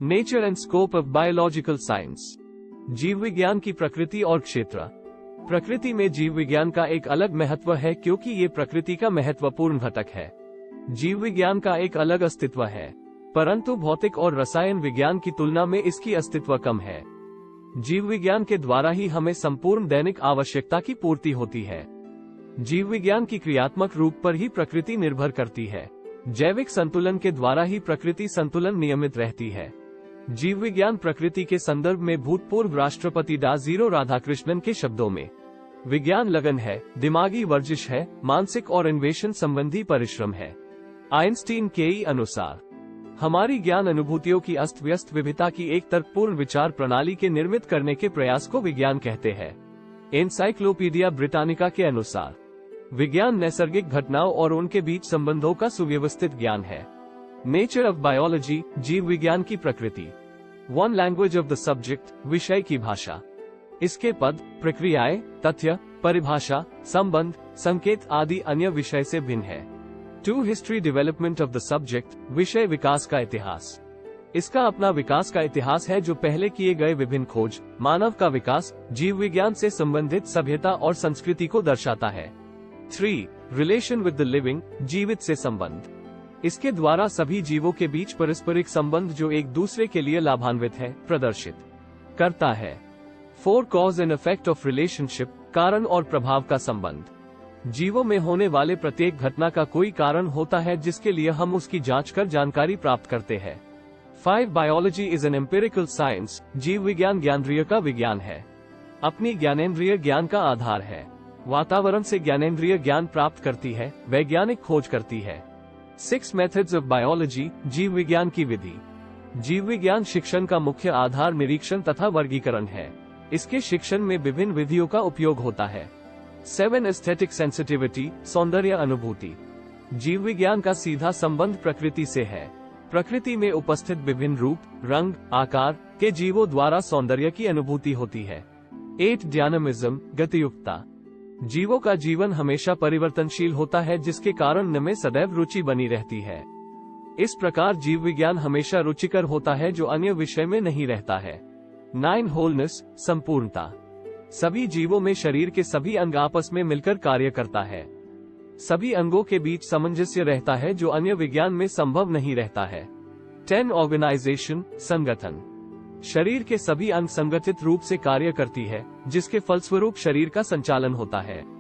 Nature and scope of biological science. जीव विज्ञान की प्रकृति और क्षेत्र। प्रकृति में जीव विज्ञान का एक अलग महत्व है क्योंकि ये प्रकृति का महत्वपूर्ण घटक है। जीव विज्ञान का एक अलग अस्तित्व है, परंतु भौतिक और रसायन विज्ञान की तुलना में इसकी अस्तित्व कम है। जीव विज्ञान के द्वारा ही हमें संपूर्ण दैनिक आवश्यकता की पूर्ति होती है। जीव विज्ञान की क्रियात्मक रूप पर ही प्रकृति निर्भर करती है। जैविक संतुलन के द्वारा ही प्रकृति संतुलन नियमित रहती है। जीव विज्ञान प्रकृति के संदर्भ में भूतपूर्व राष्ट्रपति डॉ. राधाकृष्णन के शब्दों में, विज्ञान लगन है, दिमागी वर्जिश है, मानसिक और अन्वेषण संबंधी परिश्रम है। आइंस्टीन के अनुसार हमारी ज्ञान अनुभूतियों की अस्त व्यस्त विविधता की एक तर्कपूर्ण विचार प्रणाली के निर्मित करने के प्रयास को विज्ञान कहते हैं। एनसाइक्लोपीडिया ब्रिटानिका के अनुसार विज्ञान नैसर्गिक घटनाओं और उनके बीच संबंधों का सुव्यवस्थित ज्ञान है। नेचर ऑफ बायोलॉजी, जीव विज्ञान की प्रकृति। One language of the subject, विषय की भाषा। इसके पद, प्रक्रियाएं, तथ्य, परिभाषा, संबंध, संकेत आदि अन्य विषय से भिन्न है। 2. History development of the subject, विषय विकास का इतिहास। इसका अपना विकास का इतिहास है जो पहले किए गए विभिन्न खोज, मानव का विकास, जीव विज्ञान से संबंधित सभ्यता और संस्कृति को दर्शाता है। 3. रिलेशन विद द लिविंग, जीवित से संबंध। इसके द्वारा सभी जीवों के बीच पारस्परिक संबंध जो एक दूसरे के लिए लाभान्वित है, प्रदर्शित करता है। 4. Cause and effect of relationship, कारण और प्रभाव का संबंध। जीवों में होने वाले प्रत्येक घटना का कोई कारण होता है जिसके लिए हम उसकी जांच कर जानकारी प्राप्त करते हैं। 5. Biology is an empirical science, जीव विज्ञान ज्ञानेंद्रिय का विज्ञान है। अपनी ज्ञानेंद्रिय ज्ञान का आधार है। वातावरण से ज्ञानेंद्रिय ज्ञान प्राप्त करती है, वैज्ञानिक खोज करती है। 6. मेथड्स ऑफ बायोलॉजी, जीव विज्ञान की विधि। जीव विज्ञान शिक्षण का मुख्य आधार निरीक्षण तथा वर्गीकरण है। इसके शिक्षण में विभिन्न विधियों का उपयोग होता है। 7. एस्थेटिक सेंसिटिविटी, सौंदर्य अनुभूति। जीव विज्ञान का सीधा संबंध प्रकृति से है। प्रकृति में उपस्थित विभिन्न रूप, रंग, आकार के जीवों द्वारा सौंदर्य की अनुभूति होती है। 8. डायनामिज्म, गतियुक्ता। जीवों का जीवन हमेशा परिवर्तनशील होता है जिसके कारण उनमें सदैव रुचि बनी रहती है। इस प्रकार जीव विज्ञान हमेशा रुचिकर होता है जो अन्य विषय में नहीं रहता है। 9. होलनेस, संपूर्णता। सभी जीवों में शरीर के सभी अंग आपस में मिलकर कार्य करता है। सभी अंगों के बीच सामंजस्य रहता है जो अन्य विज्ञान में संभव नहीं रहता है। 10. ऑर्गेनाइजेशन, संगठन। शरीर के सभी अंग संगठित रूप से कार्य करती है जिसके फलस्वरूप शरीर का संचालन होता है।